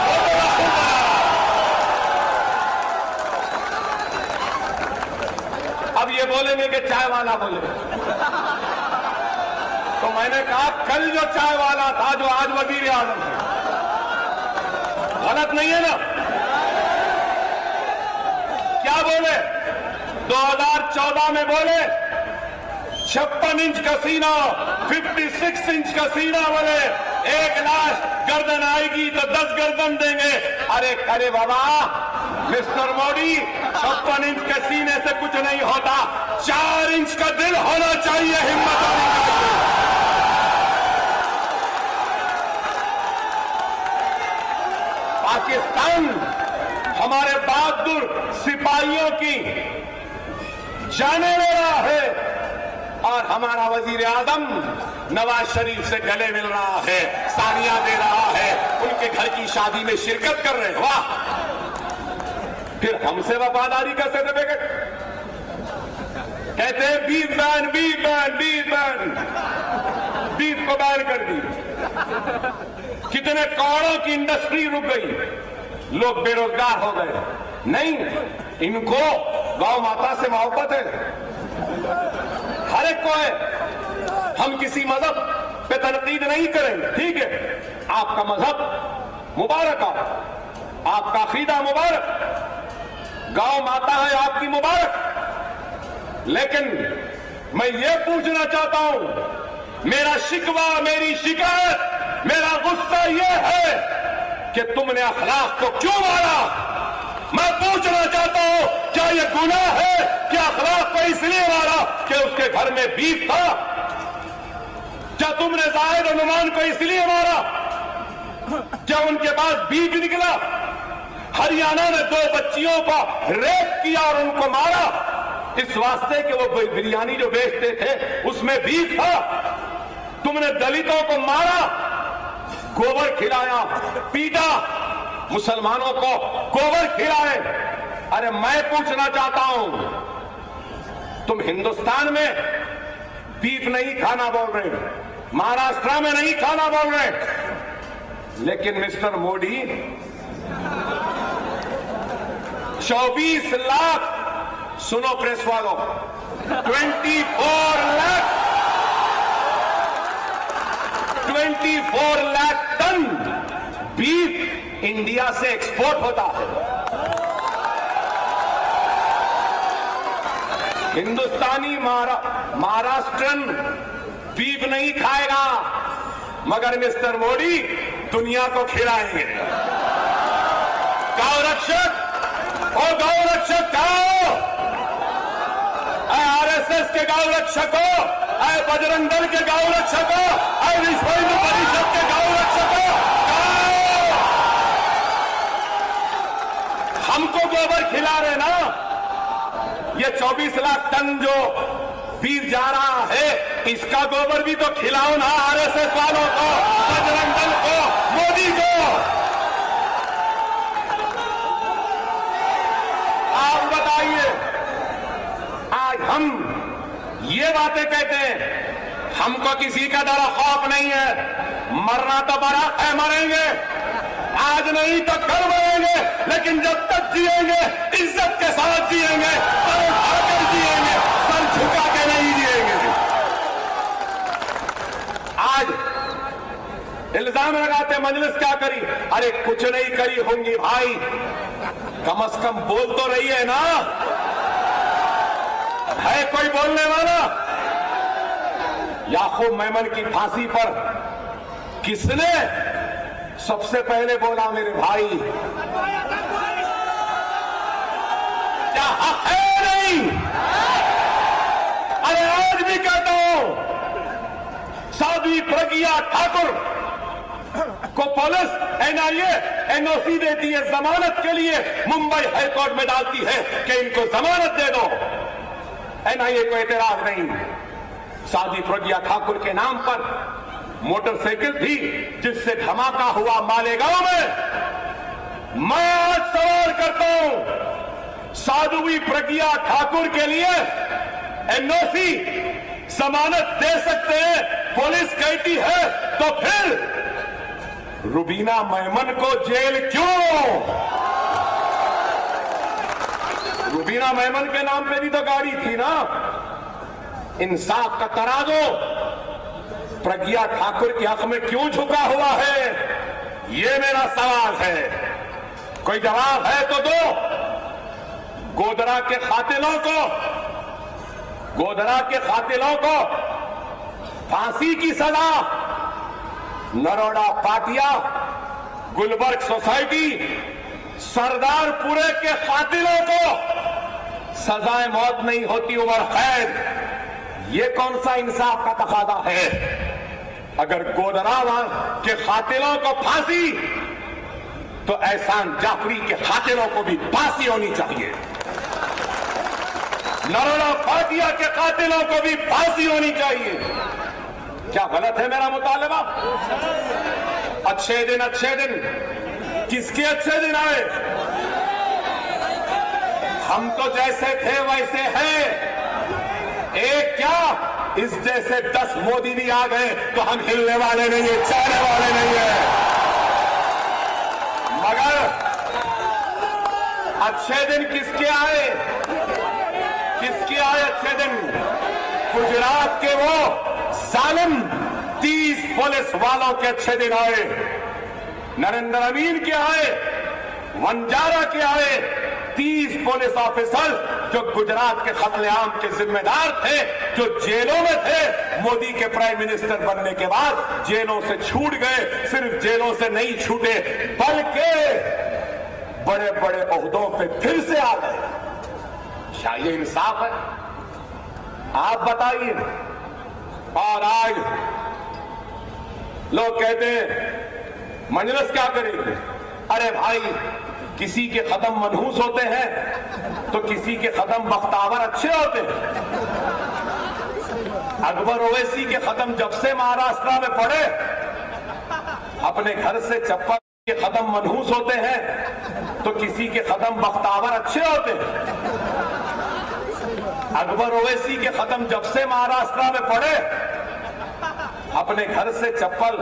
अब ये बोलेंगे कि चाय वाला बोले, तो मैंने कहा कल जो चाय वाला था जो आज वजीर आजम है, गलत नहीं है ना? क्या बोले? 2014 में बोले 56 इंच का सीना, 56 इंच का सीना, बोले 1 लाख गर्दन आएगी तो 10 गर्दन देंगे। अरे बाबा मिस्टर मोदी, 56 इंच के सीने से कुछ नहीं होता, 4 इंच का दिल होना चाहिए, हिम्मत होनी चाहिए। पाकिस्तान हमारे बहादुर सिपाहियों की जाने ले रहा है, और हमारा वजीर आजम नवाज शरीफ से गले मिल रहा है, सानिया दे रहा है, उनके घर की शादी में शिरकत कर रहे हैं। वाह! फिर हमसे वफादारी का सर्टिफिकेट, कहते हैं beef ban, beef ban, beef ban, beef को बैन कर दी। कितने करोड़ों की इंडस्ट्री रुक गई, लोग बेरोजगार हो गए। नहीं, इनको गौ माता से मोहब्बत है, हर एक को है। हम किसी मजहब पे तनकीद नहीं करेंगे, ठीक है, आपका मजहब मुबारक, आपका अकीदा मुबारक, गौ माता है आपकी मुबारक, लेकिन मैं ये पूछना चाहता हूं, मेरा शिकवा, मेरी शिकायत, मेरा गुस्सा ये है कि तुमने अखलाक को क्यों मारा? मैं पूछना चाहता हूं, क्या यह गुनाह है कि अखलाक को इसलिए मारा कि उसके घर में बीफ था? क्या तुमने जाहिद और नुमान को इसलिए मारा क्या उनके पास बीफ निकला? हरियाणा ने 2 बच्चियों का रेप किया और उनको मारा इस वास्ते कि वो बिरयानी जो बेचते थे उसमें बीफ था। तुमने दलितों को मारा, गोबर खिलाया, पीटा, मुसलमानों को गोबर खिलाए। अरे मैं पूछना चाहता हूं, तुम हिंदुस्तान में बीफ नहीं खाना बोल रहे, महाराष्ट्र में नहीं खाना बोल रहे, लेकिन मिस्टर मोदी 24 लाख, सुनो प्रेस वालों, 24 लाख टन बीफ इंडिया से एक्सपोर्ट होता है। हिंदुस्तानी महाराष्ट्रन बीफ नहीं खाएगा, मगर मिस्टर मोदी दुनिया को खिलाएंगे। गौ रक्षक, ओ गौ रक्षक आओ, आरएसएस के गौ रक्षकों, बजरंग दल के गौ रक्षकों, विश्व हिंदू परिषद के गौ रक्षकों, हमको गोबर खिला रहे ना। ये 24 लाख टन जो पीर जा रहा है, इसका गोबर भी तो खिलाओ ना आरएसएस वालों को, बजरंग दल को, मोदी को। आप बताइए, आज हम ये बातें कहते हैं, हमको किसी का डर खौफ नहीं है, मरना तो बड़ा है, मरेंगे आज नहीं तो कल मरेंगे, लेकिन जब तक जिएंगे इज्जत के साथ जिएंगे, सर उठाकर जिएंगे, सर झुका के नहीं जिएंगे। आज इल्जाम लगाते मजलिस क्या करी, अरे कुछ नहीं करी होंगी भाई, कम से कम बोल तो रही है ना, है कोई बोलने वाला? याकूब मेमन की फांसी पर किसने सबसे पहले बोला मेरे भाई? क्या हक है नहीं? अरे आज भी कहता हूं, साध्वी प्रज्ञा ठाकुर को पुलिस एनआईए एनओसी देती है जमानत के लिए, मुंबई हाईकोर्ट में डालती है कि इनको जमानत दे दो, एनआईए को एतराज नहीं। साध्वी प्रज्ञा ठाकुर के नाम पर मोटरसाइकिल थी जिससे धमाका हुआ मालेगांव में। मैं आज सवाल करता हूं, साध्वी प्रज्ञा ठाकुर के लिए एनओसी जमानत दे सकते हैं, पुलिस कहती है, तो फिर रुबीना मेमन को जेल क्यों? रुबीना मेमन के नाम पे भी तो गाड़ी थी ना, इंसाफ का तराजू प्रज्ञा ठाकुर के हक में क्यों झुका हुआ है? ये मेरा सवाल है, कोई जवाब है तो दो। गोधरा के कातिलों को फांसी की सजा, नरोड़ा पाटिया, गुलबर्ग सोसाइटी, सरदारपुरे के कातिलों को सजाए मौत नहीं होती, उम्र कैद। ये कौन सा इंसाफ का तकाजा है? अगर गोधरा के कातिलों को फांसी, तो एहसान जाफरी के कातिलों को भी फांसी होनी चाहिए, नरोड़ा पाटिया के कातिलों को भी फांसी होनी चाहिए। क्या गलत है मेरा मुतालबा? अच्छे दिन किसके अच्छे दिन आए? हम तो जैसे थे वैसे हैं, एक क्या इस जैसे 10 मोदी भी आ गए तो हम हिलने वाले नहीं है, चलने वाले नहीं है। मगर अच्छे दिन किसके आए? अच्छे दिन गुजरात के वो जालिम 30 पुलिस वालों के अच्छे दिन आए, नरेंद्र अमीन के आए, वंजारा के आए, 30 पुलिस ऑफिसर जो गुजरात के कत्लेआम के जिम्मेदार थे, जो जेलों में थे, मोदी के प्राइम मिनिस्टर बनने के बाद जेलों से छूट गए। सिर्फ जेलों से नहीं छूटे बल्कि बड़े बड़े ओहदों पे फिर से आ गए। क्या ये इंसाफ है? आप बताइए। और आज लोग कहते हैं मजलिस क्या करेगी? अरे भाई, किसी के कदम मनहूस होते हैं तो किसी के कदम बख्तावर अच्छे होते हैं। अकबर ओवैसी के कदम जब से महाराष्ट्र में पड़े, अपने घर से चप्पल के कदम मनहूस होते हैं तो किसी के कदम बख्तावर अच्छे होते हैं। अकबर ओवैसी के कदम जब से महाराष्ट्र में पड़े, अपने घर से चप्पल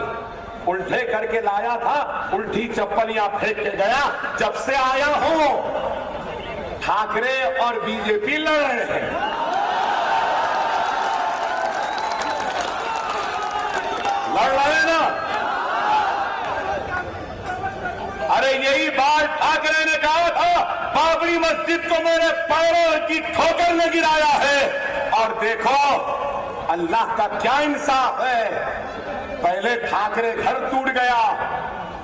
उल्टे करके लाया था, उल्टी चप्पल यहां फेंक के गया। जब से आया हूं, ठाकरे और बीजेपी लड़ रहे हैं। लड़ रहे ना? अरे यही बात ठाकरे ने कहा था, बाबरी मस्जिद को मेरे पैरों की ठोकर ने गिराया है। और देखो अल्लाह का क्या इंसाफ है। पहले ठाकरे घर टूट gaya,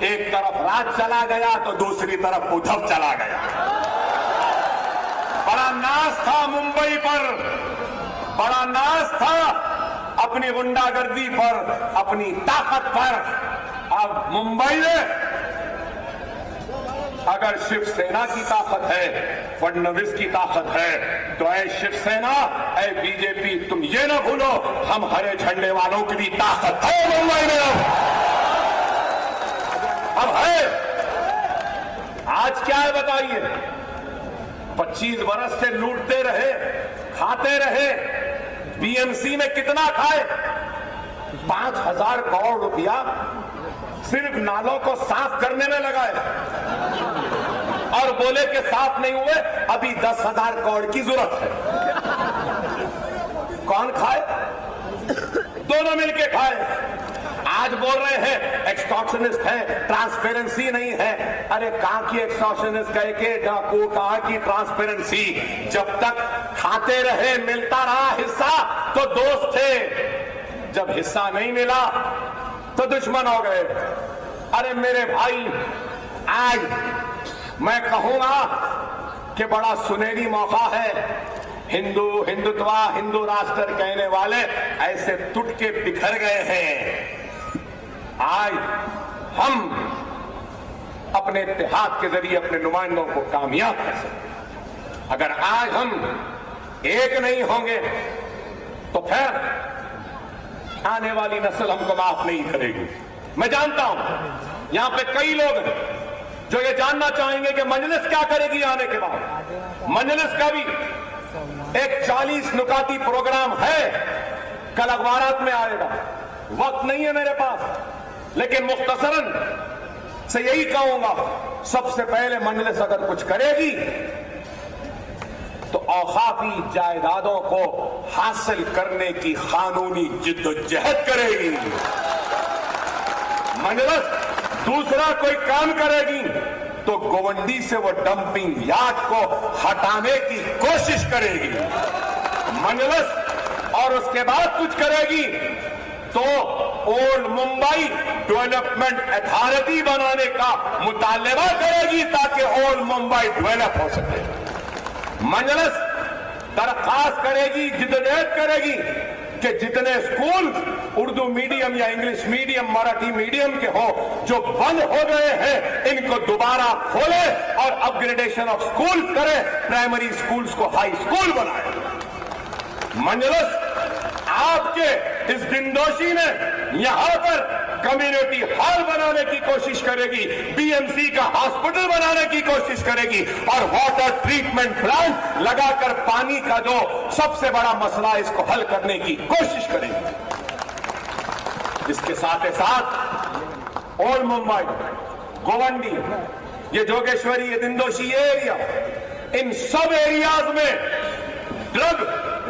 एक तरफ राज चला गया तो दूसरी तरफ उद्धव चला गया। बड़ा नाज था मुंबई पर, बड़ा नाज था अपनी गुंडागर्दी पर, अपनी ताकत पर। अब मुंबई में अगर शिवसेना की ताकत है, फडणवीस की ताकत है, तो ऐ शिवसेना, ऐ बीजेपी, तुम ये ना भूलो हम हरे झंडे वालों की भी ताकत है मुंबई में। अब है, आज क्या है बताइए? 25 बरस से लूटते रहे, खाते रहे, बीएमसी में कितना खाए? 5,000 करोड़ रुपया सिर्फ नालों को साफ करने में लगाए और बोले कि साफ नहीं हुए, अभी 10,000 करोड़ की जरूरत है। कौन खाए? दोनों मिलके खाए। आज बोल रहे हैं एक्सटॉर्शनिस्ट है, ट्रांसपेरेंसी नहीं है। अरे कहां की एक्सटॉर्शनिस्ट, कह के डाकू, कहां की ट्रांसपेरेंसी? जब तक खाते रहे, मिलता रहा हिस्सा तो दोस्त थे, जब हिस्सा नहीं मिला तो दुश्मन हो गए। अरे मेरे भाई, आज मैं कहूंगा कि बड़ा सुनहरी मौका है। हिंदू, हिंदुत्व, हिंदू राष्ट्र कहने वाले ऐसे टूट के बिखर गए हैं। आज हम अपने इत्तेहाद के जरिए अपने नुमाइंदों को कामयाब कर सकते। अगर आज हम एक नहीं होंगे तो फिर आने वाली नस्ल हमको माफ नहीं करेगी। मैं जानता हूं यहां पे कई लोग हैं जो ये जानना चाहेंगे कि मजलिस क्या करेगी आने के बाद। मजलिस का भी एक 40 नुकाती प्रोग्राम है, कल अखबारात में आएगा। वक्त नहीं है मेरे पास, लेकिन मुख्तसरन से यही कहूंगा, सबसे पहले मजलिस अगर कुछ करेगी तो औखाफी जायदादों को हासिल करने की कानूनी जिद्दोजहद करेगी। मजलिस दूसरा कोई काम करेगी तो गोवंडी से वो डंपिंग यार्ड को हटाने की कोशिश करेगी। मजलिस और उसके बाद कुछ करेगी तो ओल्ड मुंबई डेवलपमेंट अथॉरिटी बनाने का मुतालबा करेगी ताकि ओल्ड मुंबई डेवलप हो सके। मजलिस दरखास्त करेगी, जिद्दोजहद करेगी कि जितने स्कूल उर्दू मीडियम या इंग्लिश मीडियम, मराठी मीडियम के हो जो बंद हो गए हैं, इनको दोबारा खोले और अपग्रेडेशन ऑफ स्कूल करे, प्राइमरी स्कूल्स को हाई स्कूल बनाए। मजलिस आपके इस दिनदोशी में यहां पर कम्युनिटी हॉल बनाने की कोशिश करेगी, बीएमसी का हॉस्पिटल बनाने की कोशिश करेगी और वाटर ट्रीटमेंट प्लांट लगाकर पानी का जो सबसे बड़ा मसला है इसको हल करने की कोशिश करेगी। इसके साथ ही साथ ओल्ड मुंबई, गोवंडी, ये जोगेश्वरी, ये दिनदोशी एरिया, इन सब एरियाज में ड्रग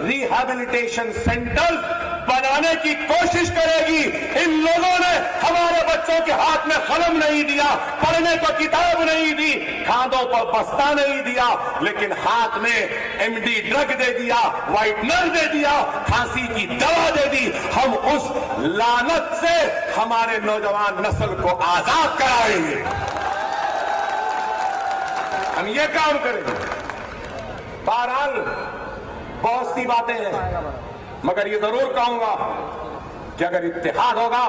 रिहैबिलिटेशन सेंटर्स बनाने की कोशिश करेगी। इन लोगों ने हमारे बच्चों के हाथ में कलम नहीं दिया, पढ़ने को किताब नहीं दी, खादों पर बस्ता नहीं दिया, लेकिन हाथ में एमडी ड्रग दे दिया, व्हाइटनर दे दिया, खांसी की दवा दे दी। हम उस लानत से हमारे नौजवान नस्ल को आजाद कराएंगे। हम ये काम करेंगे। बहरहाल बहुत सी बातें हैं, मगर ये जरूर कहूंगा कि अगर इत्तेहाद होगा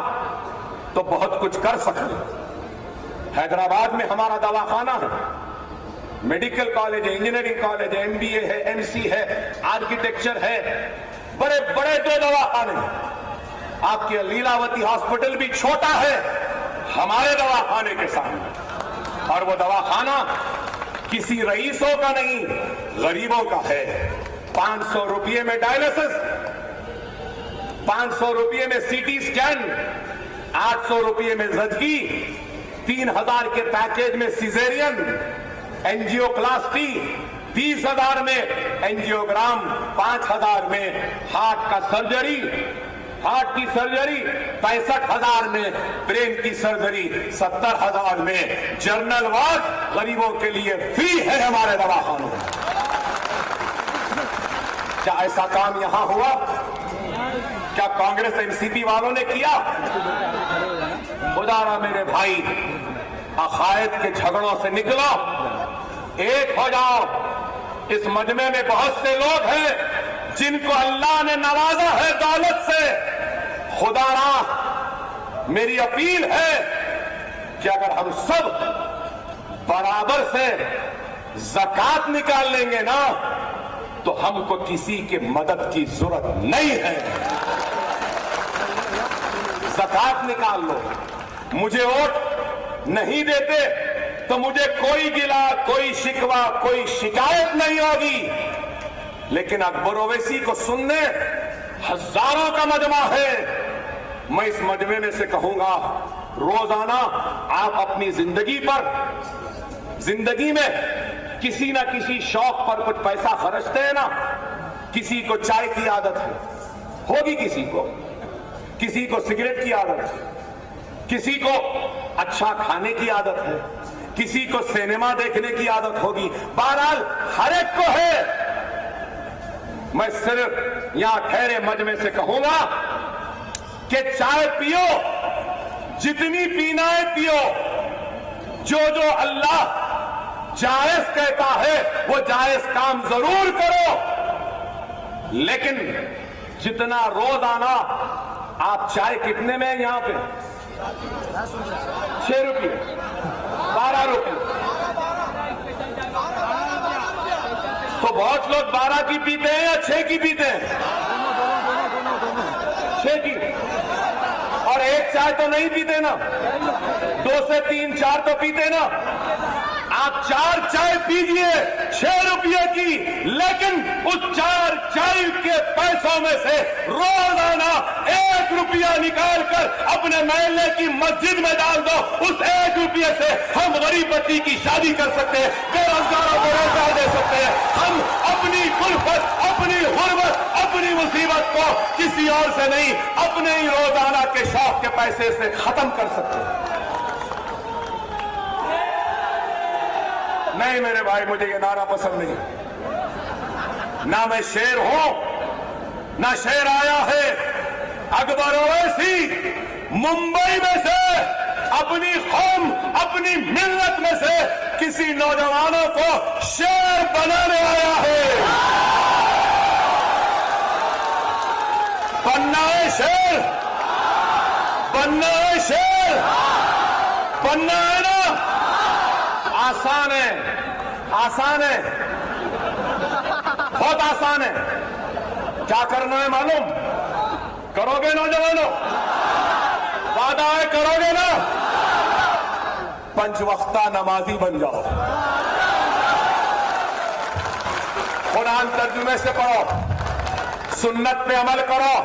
तो बहुत कुछ कर सकते। हैदराबाद में हमारा दवाखाना है, मेडिकल कॉलेज है, इंजीनियरिंग कॉलेज है, एमबीए है, एमसी है, आर्किटेक्चर है, बड़े बड़े 2 दवाखाने। आपके लीलावती हॉस्पिटल भी छोटा है हमारे दवाखाने के सामने, और वो दवाखाना किसी रईसों का नहीं, गरीबों का है। 500 रुपये में डायलिसिस, 500 रुपये में सीटी स्कैन, 800 रुपये में जदगी, 3000 के पैकेज में सिजेरियन, एंजियोप्लास्टी, 20,000 में एंजियोग्राम, 5,000 में हार्ट का सर्जरी, हार्ट की सर्जरी, 65,000 में ब्रेन की सर्जरी, 70,000 में जर्नल वार्ड गरीबों के लिए फ्री है हमारे दवाखानों में। क्या ऐसा काम यहां हुआ? क्या कांग्रेस एनसीपी वालों ने किया? खुदारा मेरे भाई, अकायद के झगड़ों से निकलो, एक हो जाओ। इस मजमे में बहुत से लोग हैं जिनको अल्लाह ने नवाजा है दौलत से। खुदारा मेरी अपील है कि अगर हम सब बराबर से ज़कात निकाल लेंगे ना तो हमको किसी के मदद की जरूरत नहीं है। ज़कात निकाल लो। मुझे वोट नहीं देते तो मुझे कोई गिला, कोई शिकवा, कोई शिकायत नहीं होगी। लेकिन अकबर ओवैसी को सुनने हजारों का मजमा है। मैं इस मजमे में से कहूंगा, रोजाना आप अपनी जिंदगी में किसी ना किसी शौक पर कुछ पैसा खर्चते हैं ना। किसी को चाय की आदत है, होगी किसी को सिगरेट की आदत है, किसी को अच्छा खाने की आदत है, किसी को सिनेमा देखने की आदत होगी। बहरहाल हर एक को है। मैं सिर्फ यहां ठहरे मजमे से कहूंगा कि चाय पियो, जितनी पीना है पियो। जो अल्लाह जायज कहता है वो जायज काम जरूर करो। लेकिन जितना रोजाना आप चाय कितने में है यहां पे? 6 रुपये, 12 रुपये। तो बहुत लोग 12 की पीते हैं या 6 की पीते हैं? 6 की। और एक चाय तो नहीं पीते ना, 2 से 3 4 तो पीते ना। आप 4 चाय पीजिए 6 रुपये की, लेकिन उस 4 चाय के पैसों में से रोजाना 1 रुपया निकाल कर अपने महल्ले की मस्जिद में डाल दो। उस 1 रुपये से हम गरीब बच्ची की शादी कर सकते हैं, बेरोजगारों को रोजगार दे सकते हैं। हम अपनी कुल्फत, अपनी गुर्बत, अपनी मुसीबत को किसी और से नहीं, अपने ही रोजाना के शौक के पैसे से खत्म कर सकते हैं। नहीं मेरे भाई, मुझे ये नारा पसंद नहीं। ना मैं शेर हूं ना शेर आया है। अकबर ओवैसी मुंबई में से अपनी कौम, अपनी मिल्लत में से किसी नौजवानों को शेर बनाने आया है। बनना है शेर, बनना है शेर, बनना है ना। आसान है, आसान है, बहुत आसान है। क्या करना है मालूम? करोगे नौजवानों? वादा है करोगे ना? 5 वक्ता नमाजी बन जाओ। कुरान तर्जुमे से पढ़ो, सुन्नत पे अमल करो,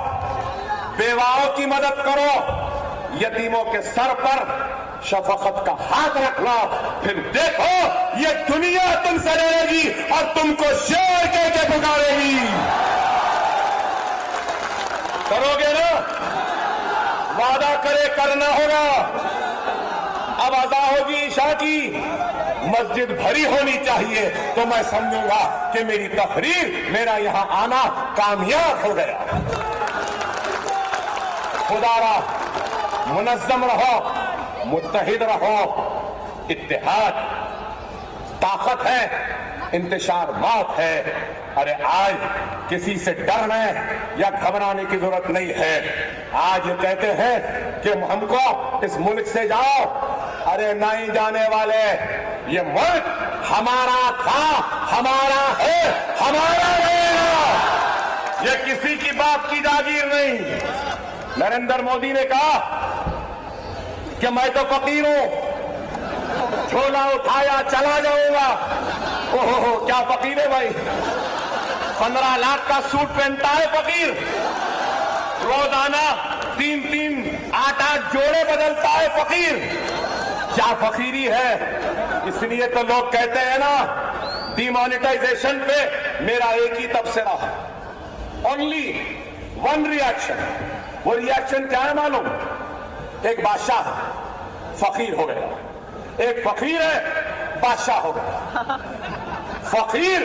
बेवाओं की मदद करो, यतीमों के सर पर शफकत का हाथ रख लो। फिर देखो ये दुनिया तुमसे डरेगी और तुमको शेर कह के पुकारेगी। करोगे ना? वादा करे, करना होगा। अब अज़ा होगी ईशा की, मस्जिद भरी होनी चाहिए तो मैं समझूंगा कि मेरी तकरीर, मेरा यहां आना कामयाब हो गया। खुदारा मुनज़्ज़म रहो, मुत्तहिद रहो। इत्तेहाद ताकत है, इंतशार मौत है। अरे आज किसी से डरने या घबराने की जरूरत नहीं है। आज ये कहते हैं कि हमको इस मुल्क से जाओ, अरे नहीं जाने वाले। ये मुल्क हमारा था, हमारा है, हमारा रहेगा। ये किसी की बाप की जागीर नहीं। नरेंद्र मोदी ने कहा कि मैं तो फकीर हूं, झोला उठाया चला जाऊंगा। ओहो क्या फकीर है भाई, 15 लाख का सूट पहनता है फकीर, रोजाना 3-3 8-8 जोड़े बदलता है फकीर। क्या फकीरी है? इसलिए तो लोग कहते हैं ना, डिमोनेटाइजेशन पे मेरा एक ही तबसरा है, ओनली 1 रिएक्शन। वो रिएक्शन क्या है मालूम? एक बादशाह फकीर हो गया, एक फकीर है बादशाह हो गया। फकीर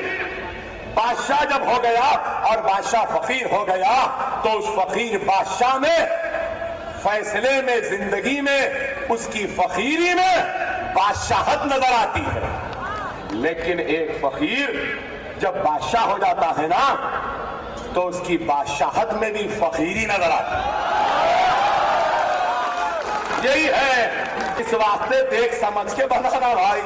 बादशाह जब हो गया और बादशाह फकीर हो गया तो उस फकीर बादशाह में फैसले में, जिंदगी में, उसकी फकीरी में बादशाहत नजर आती है। लेकिन एक फकीर जब बादशाह हो जाता है ना तो उसकी बादशाहत में भी फकीरी नजर आती है। यही है, इस वास्ते देख समझ के बनाना भाई।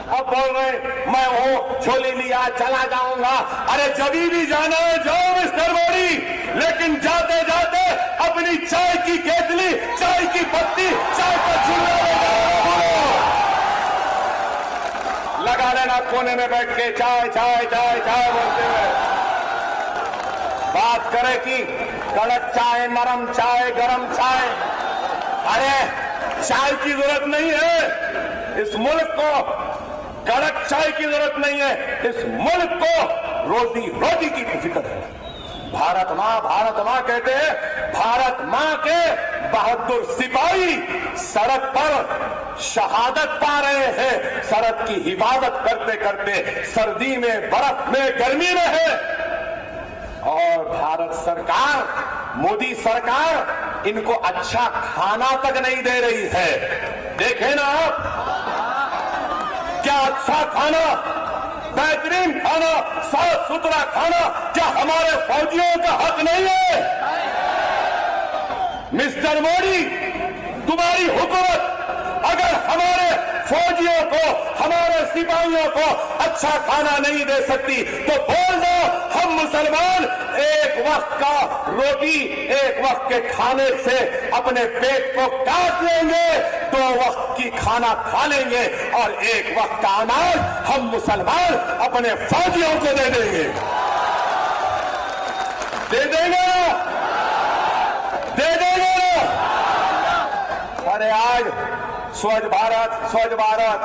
अब बोल रहे मैं वो झोली लिया चला जाऊंगा। अरे जभी भी जाना है जाओ मिस्टर मोदी, लेकिन जाते जाते अपनी चाय की केतली, चाय की पत्ती, चाय का चूल्हा लगा लेना कोने में बैठ के चाय चाय चाय चाय बोलते हुए। बात करें कि कड़क चाय, नरम चाय, गरम चाय, अरे चाय की जरूरत नहीं है इस मुल्क को, कड़क चाय की जरूरत नहीं है इस मुल्क को, रोजी रोटी की फिक्र है। भारत माँ कहते हैं, भारत माँ के बहादुर सिपाही सड़क पर शहादत पा रहे हैं, सड़क की हिफाजत करते करते, सर्दी में, बर्फ में, गर्मी में है। और भारत सरकार, मोदी सरकार इनको अच्छा खाना तक नहीं दे रही है। देखें ना आप, क्या अच्छा खाना, बेहतरीन खाना, साफ सुथरा खाना क्या हमारे फौजियों का हक नहीं है? मिस्टर मोदी, तुम्हारी हुकूमत अगर हमारे फौजियों को, हमारे सिपाहियों को अच्छा खाना नहीं दे सकती तो बोल दो हम मुसलमान एक वक्त का रोटी, एक वक्त के खाने से अपने पेट को काट लेंगे, 2 वक्त की खाना खा लेंगे और एक वक्त का अनाज हम मुसलमान अपने फौजियों को दे देंगे। दे देंगे ना? दे देंगे ना? अरे आज स्वच्छ भारत,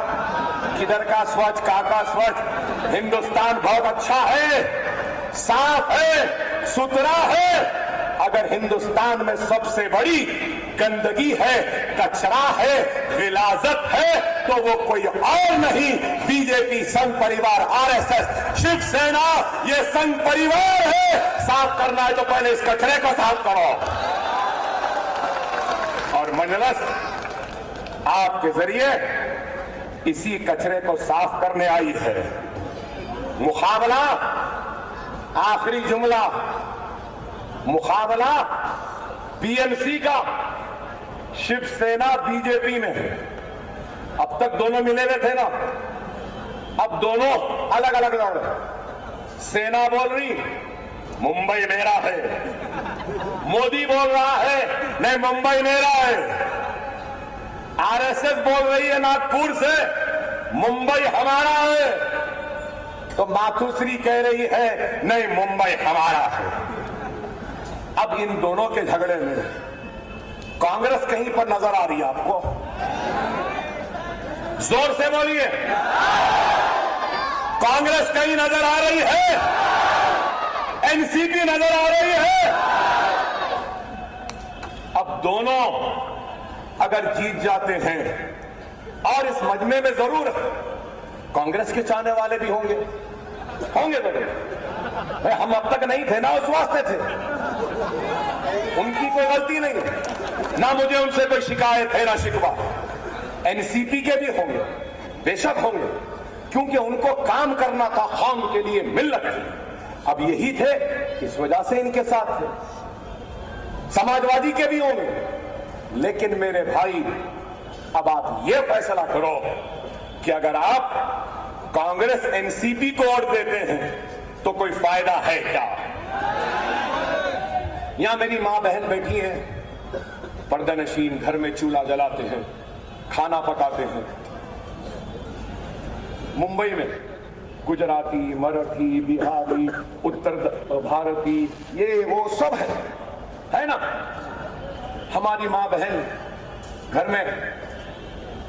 किधर का स्वच्छ, काका स्वच्छ। हिंदुस्तान बहुत अच्छा है, साफ है, सुथरा है। अगर हिंदुस्तान में सबसे बड़ी गंदगी है, कचरा है, गिलाजत है, तो वो कोई और नहीं, बीजेपी, संघ परिवार, आरएसएस, शिवसेना, ये संघ परिवार है। साफ करना है तो पहले इस कचरे को साफ करो। और मजलिस आपके जरिए इसी कचरे को साफ करने आई है। मुकाबला, आखिरी जुमला, मुकाबला बीएमसी का शिवसेना बीजेपी में है। अब तक दोनों मिले हुए थे ना, अब दोनों अलग अलग लड़ रहे। सेना बोल रही मुंबई मेरा है, मोदी बोल रहा है नहीं मुंबई मेरा है। आरएसएस बोल रही है नागपुर से मुंबई हमारा है, तो मातुश्री कह रही है नहीं मुंबई हमारा है। अब इन दोनों के झगड़े में कांग्रेस कहीं पर नजर आ रही है आपको? जोर से बोलिए, कांग्रेस कहीं नजर आ रही है? एनसीपी नजर आ रही है? अब दोनों अगर जीत जाते हैं, और इस मजमे में जरूर कांग्रेस के चाहने वाले भी होंगे भाई, हम अब तक नहीं थे ना, उस वास्ते थे, उनकी कोई गलती नहीं है ना, मुझे उनसे कोई शिकायत है ना शिकवा। एनसीपी के भी होंगे, बेशक होंगे, क्योंकि उनको काम करना था कौम के लिए, मिल्लत की। अब यही थे, इस वजह से इनके साथ थे। समाजवादी के भी होंगे, लेकिन मेरे भाई अब आप ये फैसला करो कि अगर आप कांग्रेस एनसीपी को वोट देते हैं तो कोई फायदा है क्या? यहां मेरी मां बहन बैठी है, पर्दानशीन, घर में चूल्हा जलाते हैं, खाना पकाते हैं। मुंबई में गुजराती, मराठी, बिहारी, उत्तर भारती, ये वो सब है ना। हमारी माँ बहन घर में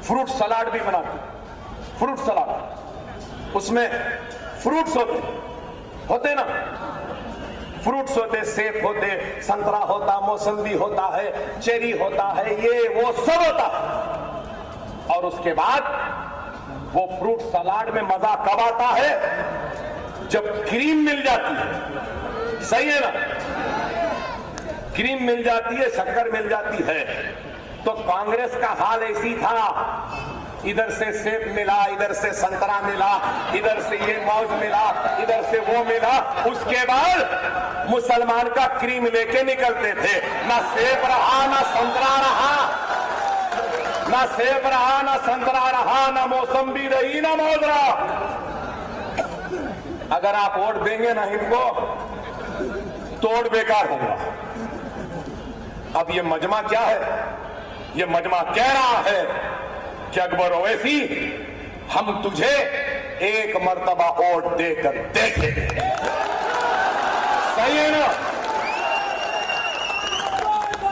फ्रूट सलाद भी बनाती, फ्रूट सलाद, उसमें फ्रूट्स होते ना, फ्रूट्स होते, सेब होते, संतरा होता, मौसम्बी होता है, चेरी होता है, ये वो सब होता। और उसके बाद वो फ्रूट सलाद में मजा कब आता है? जब क्रीम मिल जाती है। सही है ना? क्रीम मिल जाती है, शक्कर मिल जाती है। तो कांग्रेस का हाल ऐसी था इधर से सेब मिला, इधर से संतरा मिला, इधर से ये मौज मिला, इधर से वो मिला। उसके बाद मुसलमान का क्रीम लेके निकलते थे। ना सेब रहा, ना संतरा रहा, ना सेब रहा, ना संतरा रहा, ना मौसम्बी रही, ना मौज रहा। अगर आप वोट देंगे ना इनको तो वोट बेकार होगा। अब ये मजमा क्या है? ये मजमा कह रहा है कि अकबर ओवैसी, हम तुझे एक मर्तबा वोट देकर देखेंगे। सही है ना?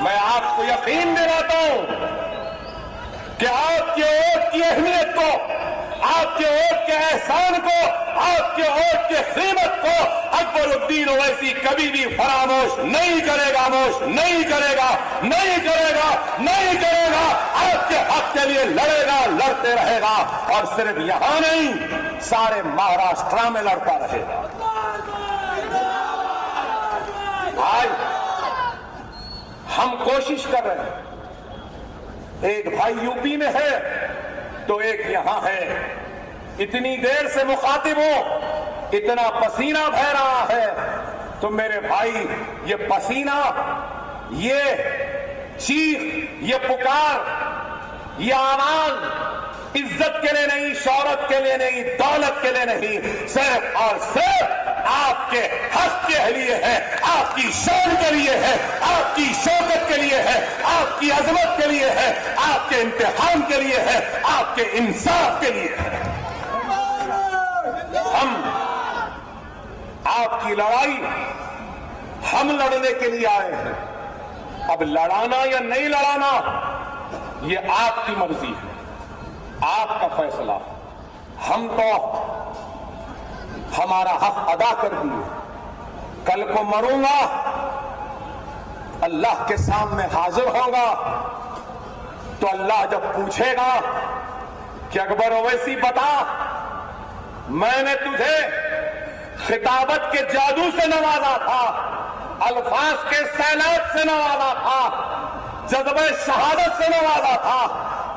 मैं आपको यकीन दिलाता हूं कि आपके वोट की अहमियत को, आपके वोट के एहसान को, आपके वोट की कीमत को अकबरुद्दीन ओवैसी कभी भी फरामोश नहीं करेगा, नहीं करेगा, नहीं करेगा, नहीं करेगा। आपके हक के लिए लड़ेगा, लड़ते रहेगा और सिर्फ यहां नहीं, सारे महाराष्ट्र में लड़ता रहेगा। आज हम कोशिश कर रहे हैं, एक भाई यूपी में है तो एक यहां है। इतनी देर से मुखातिब हूं, इतना पसीना बह रहा है तो मेरे भाई, ये पसीना, ये चीख, ये पुकार, ये आवाज इज्जत के लिए नहीं, शौहरत के लिए नहीं, दौलत के लिए नहीं, सिर्फ और सिर्फ आपके हक के लिए है, आपकी शान के लिए है, आपकी शौकत के लिए है, आपकी अजमत के लिए है, आपके इम्तिहान के लिए है, आपके इंसाफ के लिए है। हम आपकी लड़ाई हम लड़ने के लिए आए हैं। अब लड़ाना या नहीं लड़ाना ये आपकी मर्जी है, आपका फैसला। हम तो हमारा हक अदा कर दिए। कल को मरूंगा, अल्लाह के सामने हाजिर होगा तो अल्लाह जब पूछेगा कि अकबर ओवैसी बता, मैंने तुझे खिताबत के जादू से नवाजा था, अल्फाज के सैलाब से नवाजा था, जज्बे शहादत से नवाजा था,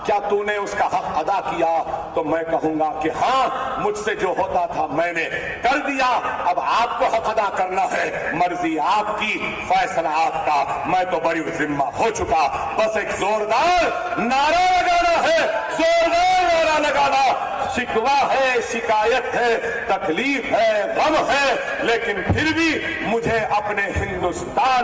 क्या तूने उसका हक अदा किया? तो मैं कहूंगा कि हाँ, मुझसे जो होता था मैंने कर दिया। अब आपको हक अदा करना है, मर्जी आपकी, फैसला आपका। मैं तो बड़ी जिम्मा हो चुका, बस एक जोरदार नारा लगाना है, जोरदार नारा लगाना। शिकवा है, शिकायत है, तकलीफ है, गम है, लेकिन फिर भी मुझे अपने हिंदुस्तान